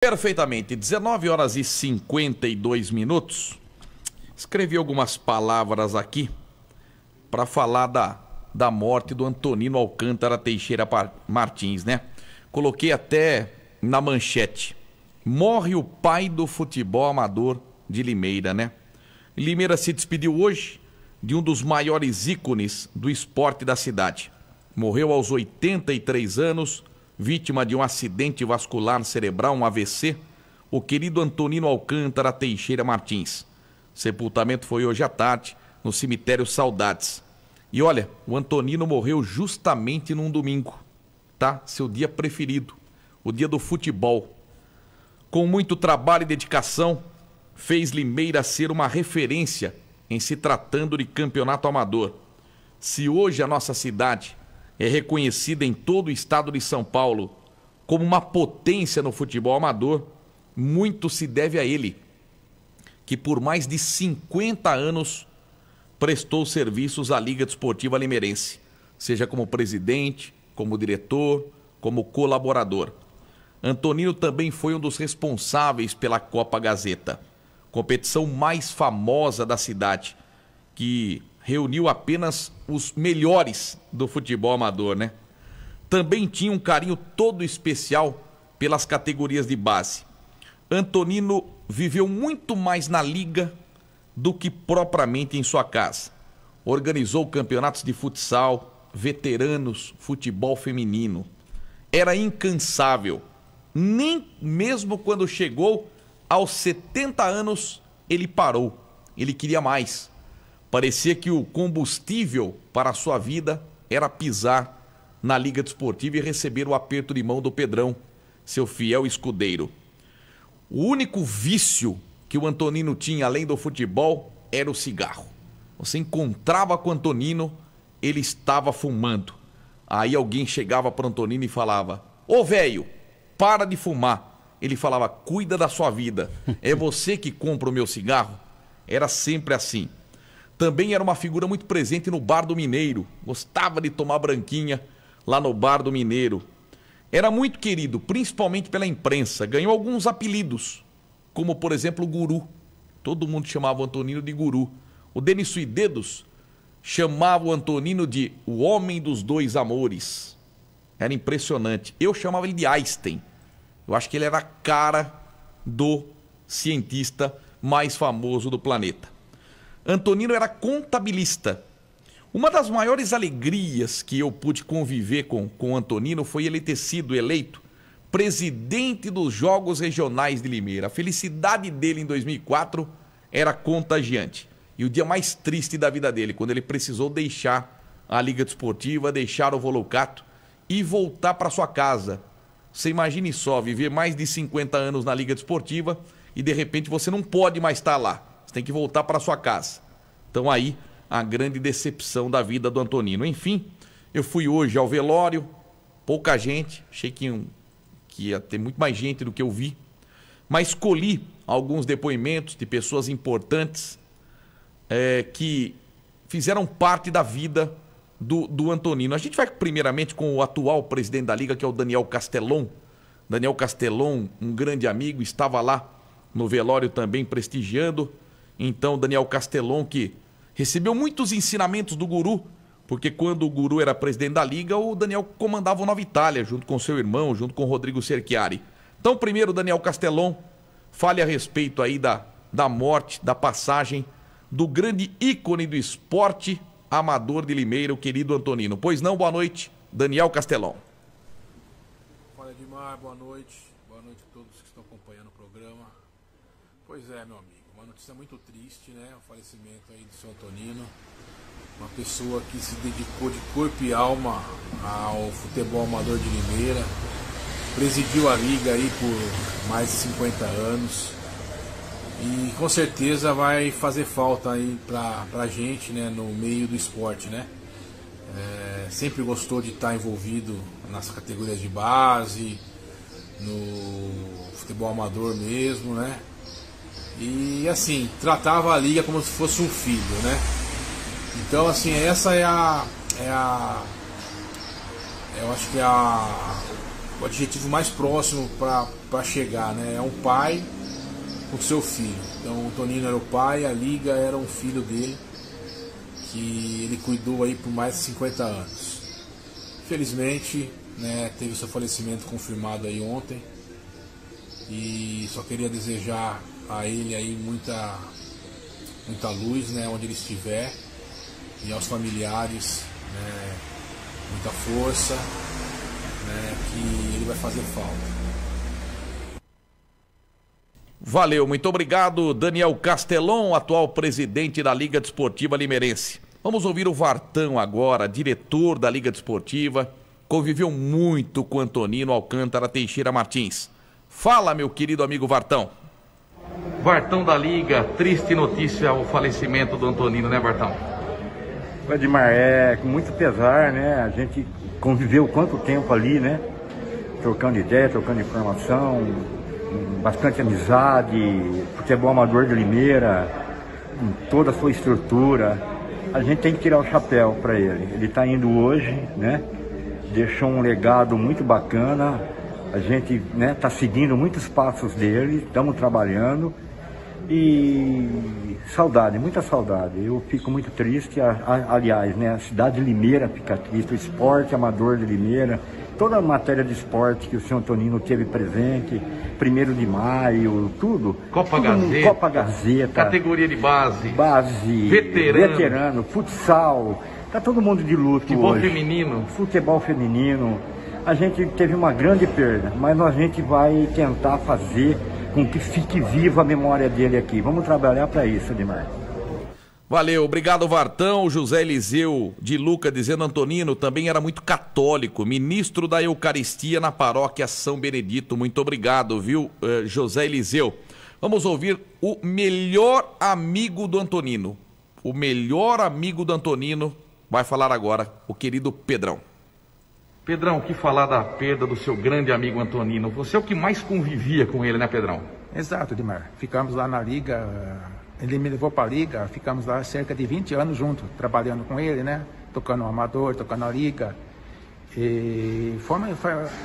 Perfeitamente, 19 horas e 52 minutos. Escrevi algumas palavras aqui para falar da morte do Antonino Alcântara Teixeira Martins, né? Coloquei até na manchete: morre o pai do futebol amador de Limeira, né? Limeira se despediu hoje de um dos maiores ícones do esporte da cidade. Morreu aos 83 anos, vítima de um acidente vascular cerebral, um AVC, o querido Antonino Alcântara Teixeira Martins. Sepultamento foi hoje à tarde, no cemitério Saudades. E olha, o Antonino morreu justamente num domingo, tá? Seu dia preferido, o dia do futebol. Com muito trabalho e dedicação, fez Limeira ser uma referência em se tratando de campeonato amador. Se hoje a nossa cidade é reconhecida em todo o estado de São Paulo como uma potência no futebol amador, muito se deve a ele, que por mais de 50 anos prestou serviços à Liga Desportiva Limeirense, seja como presidente, como diretor, como colaborador. Antonino também foi um dos responsáveis pela Copa Gazeta, competição mais famosa da cidade, que reuniu apenas os melhores do futebol amador, né? Também tinha um carinho todo especial pelas categorias de base. Antonino viveu muito mais na liga do que propriamente em sua casa. Organizou campeonatos de futsal, veteranos, futebol feminino. Era incansável. Nem mesmo quando chegou aos 70 anos, ele parou. Ele queria mais. Parecia que o combustível para a sua vida era pisar na Liga Desportiva e receber o aperto de mão do Pedrão, seu fiel escudeiro. O único vício que o Antonino tinha, além do futebol, era o cigarro. Você encontrava com o Antonino, ele estava fumando. Aí alguém chegava para o Antonino e falava: "Ô velho, para de fumar." Ele falava: "Cuida da sua vida. É você que compra o meu cigarro." Era sempre assim. Também era uma figura muito presente no Bar do Mineiro. Gostava de tomar branquinha lá no Bar do Mineiro. Era muito querido, principalmente pela imprensa. Ganhou alguns apelidos, como por exemplo o Guru. Todo mundo chamava o Antonino de Guru. O Denis Suidedos chamava o Antonino de o homem dos dois amores. Era impressionante. Eu chamava ele de Einstein. Eu acho que ele era a cara do cientista mais famoso do planeta. Antonino era contabilista. Uma das maiores alegrias que eu pude conviver com o Antonino foi ele ter sido eleito presidente dos Jogos Regionais de Limeira. A felicidade dele em 2004 era contagiante. E o dia mais triste da vida dele, quando ele precisou deixar a Liga Desportiva, deixar o Volucato e voltar para sua casa. Você imagine só, viver mais de 50 anos na Liga Desportiva e de repente você não pode mais estar lá. Você tem que voltar para sua casa. Então aí a grande decepção da vida do Antonino. Enfim, eu fui hoje ao velório, pouca gente, achei que ia ter muito mais gente do que eu vi, mas colhi alguns depoimentos de pessoas importantes que fizeram parte da vida do Antonino. A gente vai primeiramente com o atual presidente da Liga, que é o Daniel Castellon. Daniel Castellon, um grande amigo, estava lá no velório também prestigiando. Então, Daniel Castellon, que recebeu muitos ensinamentos do Guru, porque quando o Guru era presidente da Liga, o Daniel comandava o Nova Itália, junto com seu irmão, junto com o Rodrigo Cerchiari. Então, primeiro, Daniel Castellon, fale a respeito aí da morte, da passagem do grande ícone do esporte amador de Limeira, o querido Antonino. Pois não, boa noite, Daniel Castellon. Fala, Edmar, boa noite. Boa noite a todos que estão acompanhando o programa. Pois é, meu amigo. Uma notícia muito triste, né? O falecimento aí do seu Antonino. Uma pessoa que se dedicou de corpo e alma ao futebol amador de Limeira. Presidiu a liga aí por mais de 50 anos. E com certeza vai fazer falta aí pra gente, né? No meio do esporte, né? Sempre gostou de estar envolvido nas categorias de base, no futebol amador mesmo, né? E assim, tratava a liga como se fosse um filho, né? Então assim, essa eu acho que é o adjetivo mais próximo para chegar, né? É um pai com seu filho. Então o Tonino era o pai, a Liga era um filho dele, que ele cuidou aí por mais de 50 anos. Infelizmente, né, teve seu falecimento confirmado aí ontem, e só queria desejar a ele aí muita luz, né, onde ele estiver, e aos familiares, né, muita força, né, que ele vai fazer falta. Valeu, muito obrigado, Daniel Castelon, atual presidente da Liga Desportiva Limeirense. Vamos ouvir o Vartão agora, diretor da Liga Desportiva, conviveu muito com Antonino Alcântara Teixeira Martins. Fala, meu querido amigo Vartão. Vartão da Liga, triste notícia o falecimento do Antonino, né, Vartão? Edmar, é com muito pesar, né? A gente conviveu quanto tempo ali, né? Trocando ideia, trocando informação, bastante amizade, futebol amador de Limeira, toda a sua estrutura. A gente tem que tirar o chapéu para ele. Ele está indo hoje, né? Deixou um legado muito bacana. A gente, né, tá seguindo muitos passos dele, estamos trabalhando. E saudade, muita saudade. Eu fico muito triste, aliás, né, a cidade de Limeira fica triste, o esporte amador de Limeira, toda a matéria de esporte que o senhor Antonino teve presente, 1º de maio, tudo. Copa Gazeta. Copa Gazeta. Categoria de base. Base. Veterano, futsal. Tá todo mundo de luto futebol hoje. Feminino. Futebol feminino. A gente teve uma grande perda, mas a gente vai tentar fazer com que fique viva a memória dele aqui. Vamos trabalhar para isso, Edmar. Valeu, obrigado Vartão. José Eliseu de Luca dizendo: Antonino também era muito católico, ministro da Eucaristia na paróquia São Benedito. Muito obrigado, viu, José Eliseu. Vamos ouvir o melhor amigo do Antonino. O melhor amigo do Antonino vai falar agora, o querido Pedrão. Pedrão, o que falar da perda do seu grande amigo Antonino? Você é o que mais convivia com ele, né, Pedrão? Exato, Edmar. Ficamos lá na Liga, ele me levou para a Liga, ficamos lá cerca de 20 anos juntos, trabalhando com ele, né? Tocando o amador, tocando a Liga. E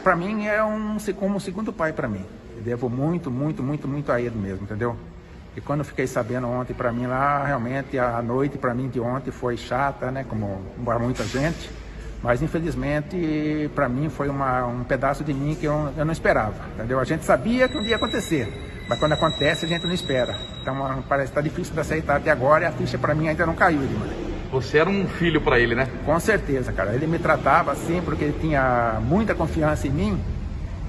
para mim é como um segundo pai para mim. Eu devo muito a ele mesmo, entendeu? E quando eu fiquei sabendo ontem para mim lá, realmente a noite para mim de ontem foi chata, né? Como para muita gente. Mas infelizmente para mim foi um pedaço de mim que eu não esperava, entendeu? A gente sabia que um dia ia acontecer, mas quando acontece a gente não espera. Então parece que está difícil de aceitar até agora e a ficha para mim ainda não caiu, Edmar. Você era um filho para ele, né? Com certeza, cara. Ele me tratava assim porque ele tinha muita confiança em mim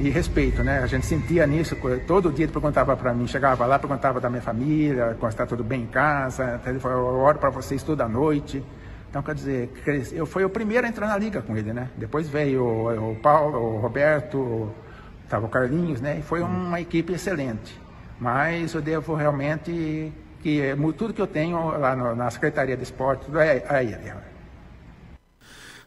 e respeito, né? A gente sentia nisso, todo dia ele perguntava para mim, chegava lá, perguntava da minha família, se está tudo bem em casa, ele falou: eu oro para vocês toda noite. Então, quer dizer, eu fui o primeiro a entrar na Liga com ele, né? Depois veio o Paulo, o Roberto, estava o Carlinhos, né? E foi uma equipe excelente. Mas eu devo realmente que tudo que eu tenho lá na Secretaria de Esporte, tudo é ele.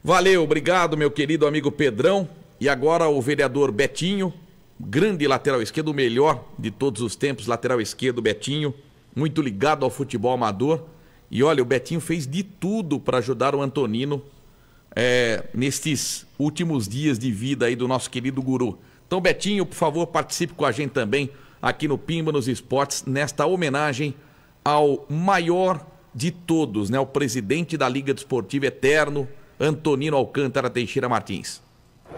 Valeu, obrigado, meu querido amigo Pedrão. E agora o vereador Betinho, grande lateral esquerdo, o melhor de todos os tempos, lateral esquerdo Betinho, muito ligado ao futebol amador. E olha, o Betinho fez de tudo para ajudar o Antonino nestes últimos dias de vida aí do nosso querido guru. Então, Betinho, por favor, participe com a gente também aqui no Pimba nos Esportes, nesta homenagem ao maior de todos, né? O presidente da Liga Desportiva Eterno, Antonino Alcântara Teixeira Martins.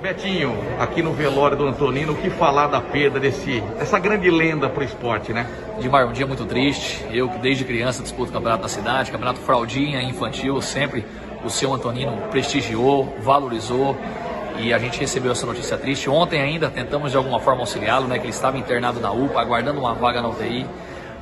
Betinho, aqui no velório do Antonino, o que falar da perda dessa grande lenda pro esporte, né? Edmar, um dia muito triste. Eu que desde criança disputo o campeonato da cidade, campeonato fraldinha, infantil, sempre o seu Antonino prestigiou, valorizou e a gente recebeu essa notícia triste. Ontem ainda tentamos de alguma forma auxiliá-lo, né? Que ele estava internado na UPA, aguardando uma vaga na UTI,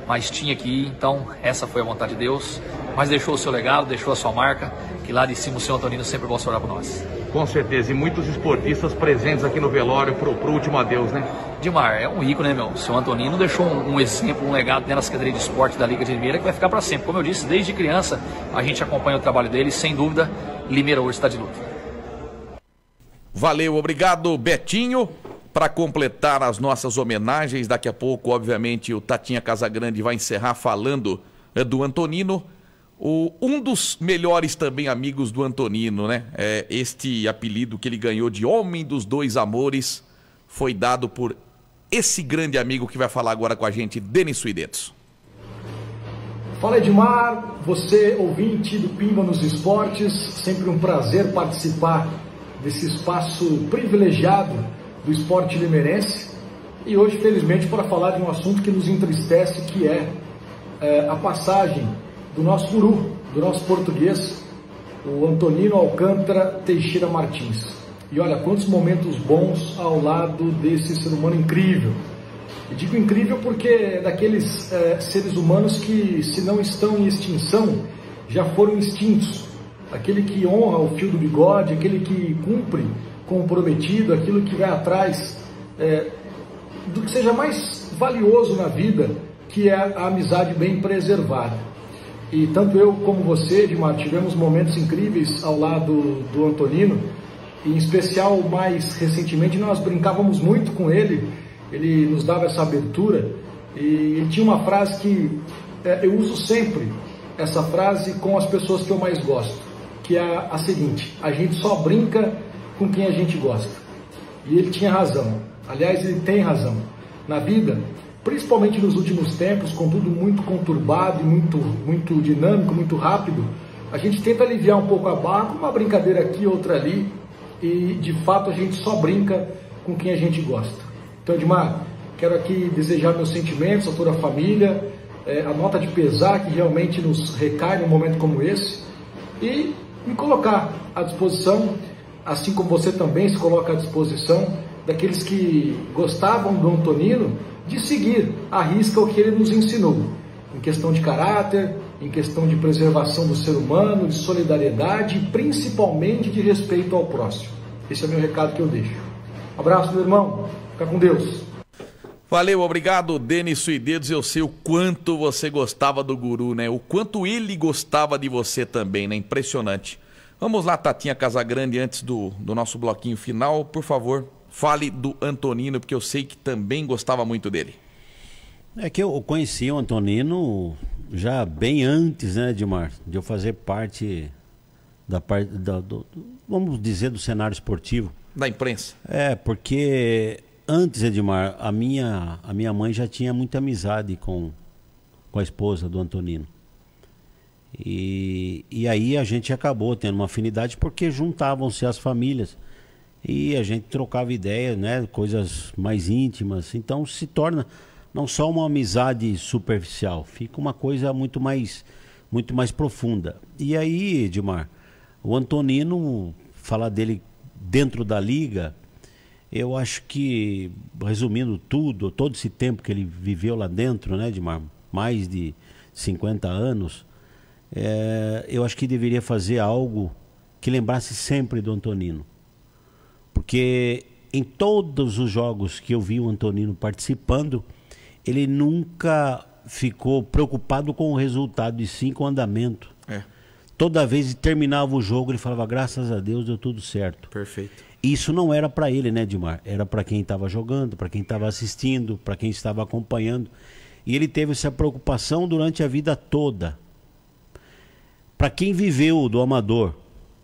mas tinha que ir, então essa foi a vontade de Deus. Mas deixou o seu legado, deixou a sua marca, que lá de cima o seu Antonino sempre gosta de orar por nós. Com certeza, e muitos esportistas presentes aqui no velório pro último adeus, né? Edmar, é um ícone, né, meu? O seu Antonino deixou um exemplo, um legado na Secretaria de Esporte da Liga de Limeira que vai ficar para sempre. Como eu disse, desde criança a gente acompanha o trabalho dele, sem dúvida, Limeira hoje está de luto. Valeu, obrigado, Betinho. Para completar as nossas homenagens, daqui a pouco, obviamente, o Tatinha Casagrande vai encerrar falando do Antonino. Um dos melhores também amigos do Antonino, né? Este apelido que ele ganhou de Homem dos Dois Amores, foi dado por esse grande amigo que vai falar agora com a gente, Denis Suidetos. Fala, Edmar, você ouvinte do Pimba nos Esportes, sempre um prazer participar desse espaço privilegiado do esporte limerense, e hoje, felizmente, para falar de um assunto que nos entristece, que é a passagem do nosso guru, do nosso português, o Antonino Alcântara Teixeira Martins. E olha, quantos momentos bons ao lado desse ser humano incrível. E digo incrível porque é daqueles seres humanos que, se não estão em extinção, já foram extintos. Aquele que honra o fio do bigode, aquele que cumpre com o prometido, aquilo que vai atrás do que seja mais valioso na vida, que é a amizade bem preservada. E tanto eu como você, Edmar, tivemos momentos incríveis ao lado do Antonino, e em especial, mais recentemente, nós brincávamos muito com ele. Ele nos dava essa abertura, e ele tinha uma frase que eu uso sempre, essa frase com as pessoas que eu mais gosto, que é a seguinte: a gente só brinca com quem a gente gosta. E ele tinha razão, aliás, ele tem razão. Na vida, principalmente nos últimos tempos, com tudo muito conturbado e muito dinâmico, muito rápido, a gente tenta aliviar um pouco a barra com uma brincadeira aqui, outra ali, e de fato a gente só brinca com quem a gente gosta. Então, Edmar, quero aqui desejar meus sentimentos a toda a família, a nota de pesar que realmente nos recai num momento como esse, e me colocar à disposição, assim como você também se coloca à disposição daqueles que gostavam do Antonino, de seguir à risca o que ele nos ensinou, em questão de caráter, em questão de preservação do ser humano, de solidariedade e principalmente de respeito ao próximo. Esse é o meu recado que eu deixo. Abraço, meu irmão. Fica com Deus. Valeu, obrigado, Denis Suidetos. Eu sei o quanto você gostava do guru, né? O quanto ele gostava de você também, né? Impressionante. Vamos lá, Tatinha Casagrande, antes do nosso bloquinho final, por favor, fale do Antonino, porque eu sei que também gostava muito dele. É que eu conheci o Antonino já bem antes, né, Edmar, de eu fazer parte vamos dizer, do cenário esportivo. Da imprensa. Porque antes, Edmar, a minha mãe já tinha muita amizade com a esposa do Antonino. E aí a gente acabou tendo uma afinidade porque juntavam-se as famílias e a gente trocava ideias, né, coisas mais íntimas. Então se torna não só uma amizade superficial, fica uma coisa muito mais profunda. E aí, Edmar, o Antonino, falar dele dentro da liga, eu acho que, resumindo tudo, todo esse tempo que ele viveu lá dentro, né, Edmar, mais de 50 anos, eu acho que deveria fazer algo que lembrasse sempre do Antonino. Porque em todos os jogos que eu vi o Antonino participando, ele nunca ficou preocupado com o resultado e sim com o andamento. Toda vez que terminava o jogo, ele falava, graças a Deus deu tudo certo. Perfeito. Isso não era para ele, né, Edmar? Era para quem estava jogando, para quem estava assistindo, para quem estava acompanhando. E ele teve essa preocupação durante a vida toda. Para quem viveu do amador,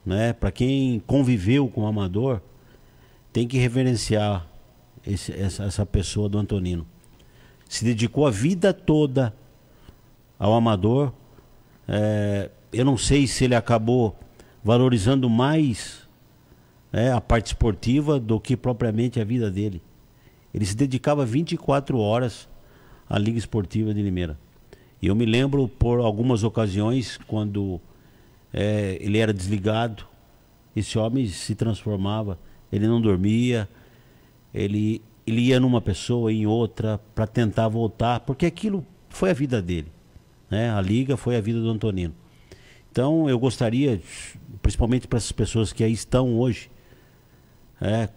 né? Para quem conviveu com o amador, tem que reverenciar essa pessoa do Antonino. Se dedicou a vida toda ao amador. Eu não sei se ele acabou valorizando mais a parte esportiva do que propriamente a vida dele. Ele se dedicava 24 horas à Liga Esportiva de Limeira. E eu me lembro por algumas ocasiões quando ele era desligado, esse homem se transformava, ele não dormia, ele ia numa pessoa, em outra, para tentar voltar, porque aquilo foi a vida dele, né? A Liga foi a vida do Antonino. Então eu gostaria, principalmente para essas pessoas que aí estão hoje,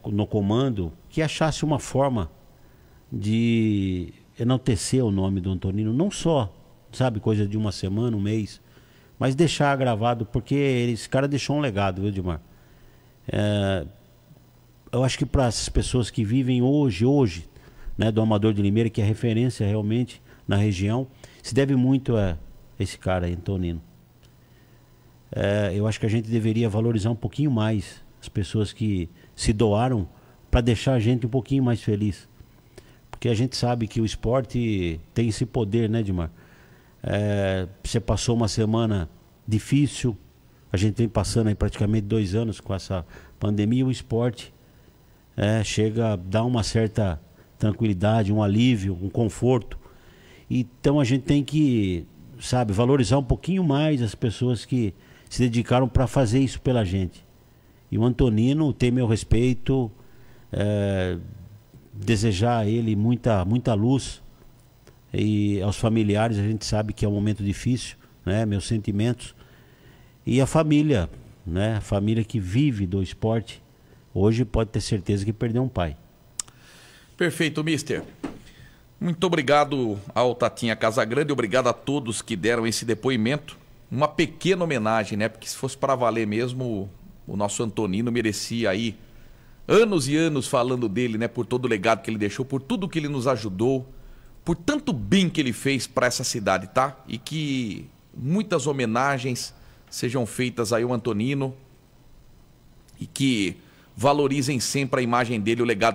no comando, que achasse uma forma de enaltecer o nome do Antonino, não só, sabe, coisa de uma semana, um mês, mas deixar gravado, porque esse cara deixou um legado, viu, Edmar? Eu acho que para essas pessoas que vivem hoje, né, do Amador de Limeira, que é referência realmente na região, se deve muito a esse cara, Antonino. Eu acho que a gente deveria valorizar um pouquinho mais as pessoas que se doaram para deixar a gente um pouquinho mais feliz. Porque a gente sabe que o esporte tem esse poder, né, Edmar? Você passou uma semana difícil, a gente vem passando aí praticamente 2 anos com essa pandemia, o esporte chega a dar uma certa tranquilidade, um alívio, um conforto. Então a gente tem que, sabe, valorizar um pouquinho mais as pessoas que se dedicaram para fazer isso pela gente. E o Antonino tem meu respeito, desejar a ele muita luz. E aos familiares, a gente sabe que é um momento difícil, né? Meus sentimentos. E a família, né? A família que vive do esporte, hoje pode ter certeza que perdeu um pai. Perfeito, mister. Muito obrigado ao Tatinha Casagrande, obrigado a todos que deram esse depoimento. Uma pequena homenagem, né? Porque se fosse para valer mesmo, o nosso Antonino merecia aí anos e anos falando dele, né? Por todo o legado que ele deixou, por tudo que ele nos ajudou, por tanto bem que ele fez para essa cidade, tá? E que muitas homenagens sejam feitas aí ao Antonino e que valorizem sempre a imagem dele, o legado